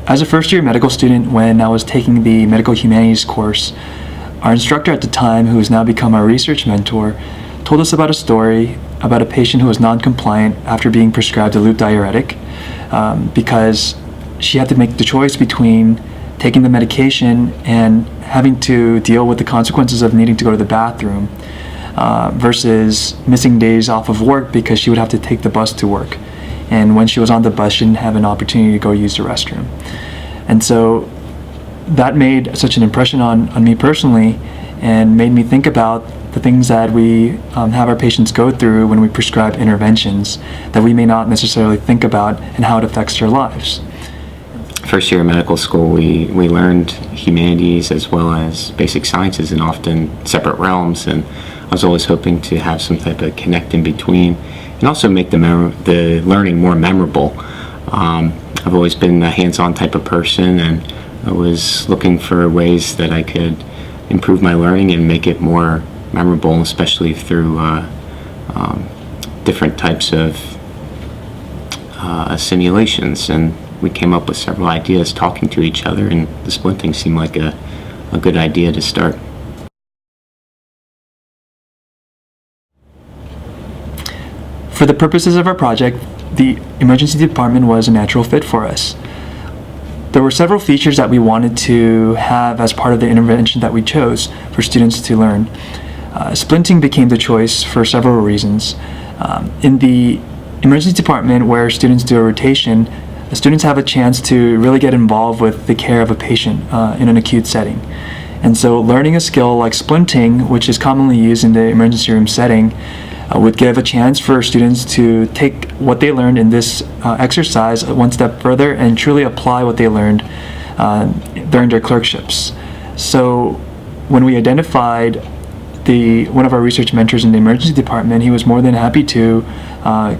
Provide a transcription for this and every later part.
as a first-year medical student, when I was taking the medical humanities course, our instructor at the time, who has now become our research mentor, told us about a story about a patient who was non-compliant after being prescribed a loop diuretic because she had to make the choice between taking the medication and having to deal with the consequences of needing to go to the bathroom versus missing days off of work because she would have to take the bus to work. And when she was on the bus, she didn't have an opportunity to go use the restroom. And so that made such an impression on me personally and made me think about the things that we have our patients go through when we prescribe interventions that we may not necessarily think about and how it affects their lives. First year of medical school, we learned humanities as well as basic sciences in often separate realms, and I was always hoping to have some type of connect in between and also make the learning more memorable. I've always been a hands-on type of person, and I was looking for ways that I could improve my learning and make it more memorable, especially through different types of simulations. And we came up with several ideas talking to each other, and the splinting seemed like a good idea to start. For the purposes of our project, the emergency department was a natural fit for us. There were several features that we wanted to have as part of the intervention that we chose for students to learn. Splinting became the choice for several reasons. In the emergency department, where students do a rotation, the students have a chance to really get involved with the care of a patient in an acute setting. And so learning a skill like splinting, which is commonly used in the emergency room setting, would give a chance for students to take what they learned in this exercise one step further and truly apply what they learned during their clerkships. So when we identified one of our research mentors in the emergency department, he was more than happy to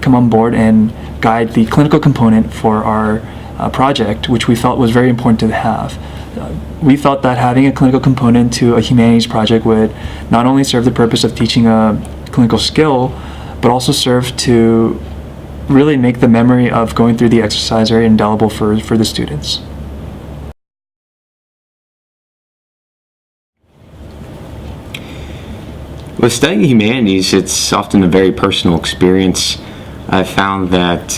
come on board and guide the clinical component for our project, which we felt was very important to have. We felt that having a clinical component to a humanities project would not only serve the purpose of teaching a clinical skill, but also serve to really make the memory of going through the exercise very indelible for the students. With studying humanities, it's often a very personal experience. I've found that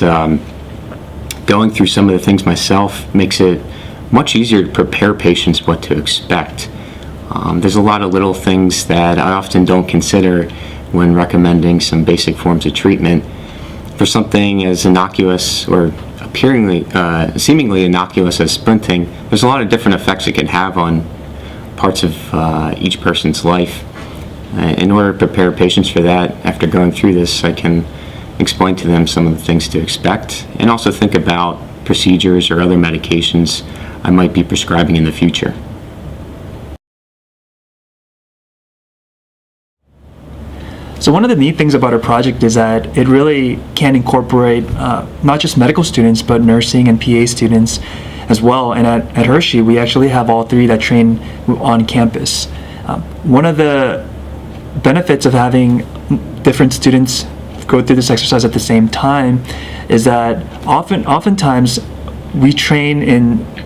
going through some of the things myself makes it much easier to prepare patients what to expect. There's a lot of little things that I often don't consider when recommending some basic forms of treatment. For something as innocuous or seemingly innocuous as splinting, there's a lot of different effects it can have on parts of each person's life. In order to prepare patients for that, after going through this, I can explain to them some of the things to expect and also think about procedures or other medications I might be prescribing in the future. So one of the neat things about our project is that it really can incorporate not just medical students, but nursing and PA students as well. And at Hershey, we actually have all three that train on campus. One of the benefits of having different students go through this exercise at the same time is that oftentimes we train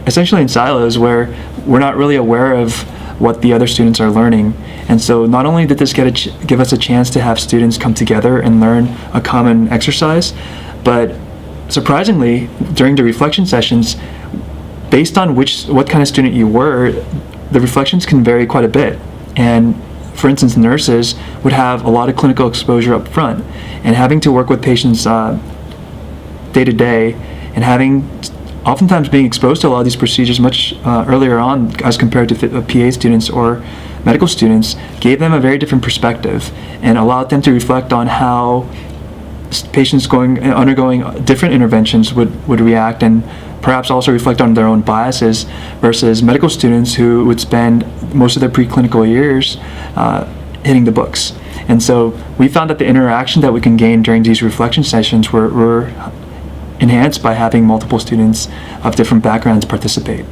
essentially in silos where we're not really aware of what the other students are learning. And so not only did this give us a chance to have students come together and learn a common exercise, but surprisingly, during the reflection sessions, based on what kind of student you were, the reflections can vary quite a bit. And for instance, nurses would have a lot of clinical exposure up front, and having to work with patients day to day and oftentimes being exposed to a lot of these procedures much earlier on as compared to PA students or medical students gave them a very different perspective and allowed them to reflect on how patients undergoing different interventions would react, and perhaps also reflect on their own biases versus medical students who would spend most of their preclinical years hitting the books. And so we found that the interaction that we can gain during these reflection sessions were enhanced by having multiple students of different backgrounds participate.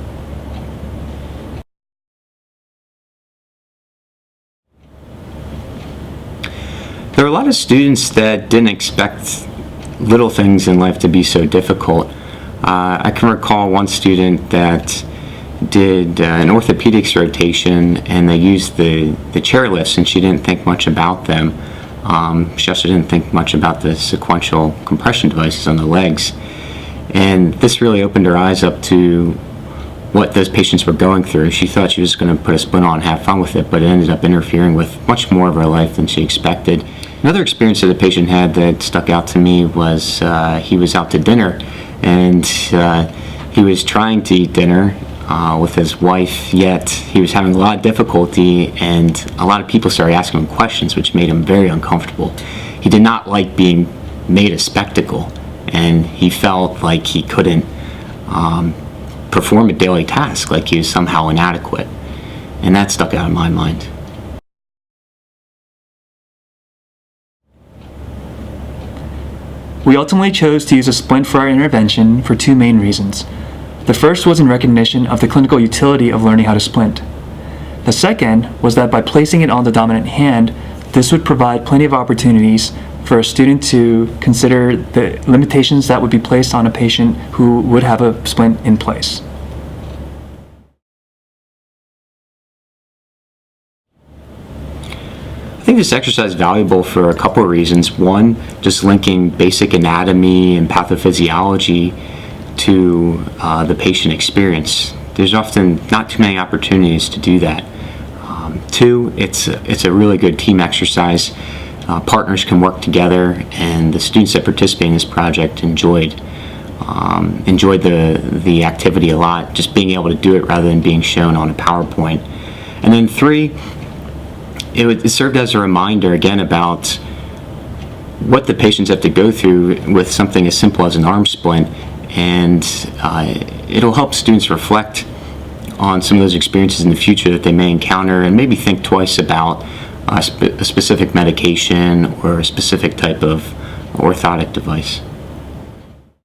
There are a lot of students that didn't expect little things in life to be so difficult. I can recall one student that did an orthopedics rotation, and they used the chair lifts, and she didn't think much about them. She also didn't think much about the sequential compression devices on the legs. And this really opened her eyes up to what those patients were going through. She thought she was going to put a splint on and have fun with it, but it ended up interfering with much more of her life than she expected. Another experience that the patient had that stuck out to me was he was out to dinner, and he was trying to eat dinner with his wife, yet he was having a lot of difficulty, and a lot of people started asking him questions, which made him very uncomfortable. He did not like being made a spectacle, and he felt like he couldn't perform a daily task, like he was somehow inadequate, and that stuck out in my mind. We ultimately chose to use a splint for our intervention for two main reasons. The first was in recognition of the clinical utility of learning how to splint. The second was that by placing it on the dominant hand, this would provide plenty of opportunities for a student to consider the limitations that would be placed on a patient who would have a splint in place. I think this exercise is valuable for a couple of reasons. One, just linking basic anatomy and pathophysiology to the patient experience. There's often not too many opportunities to do that. Two, it's a really good team exercise. Partners can work together, and the students that participate in this project enjoyed the activity a lot, just being able to do it rather than being shown on a PowerPoint. And then three, it served as a reminder again about what the patients have to go through with something as simple as an arm splint, and it'll help students reflect on some of those experiences in the future that they may encounter, and maybe think twice about a specific medication or a specific type of orthotic device.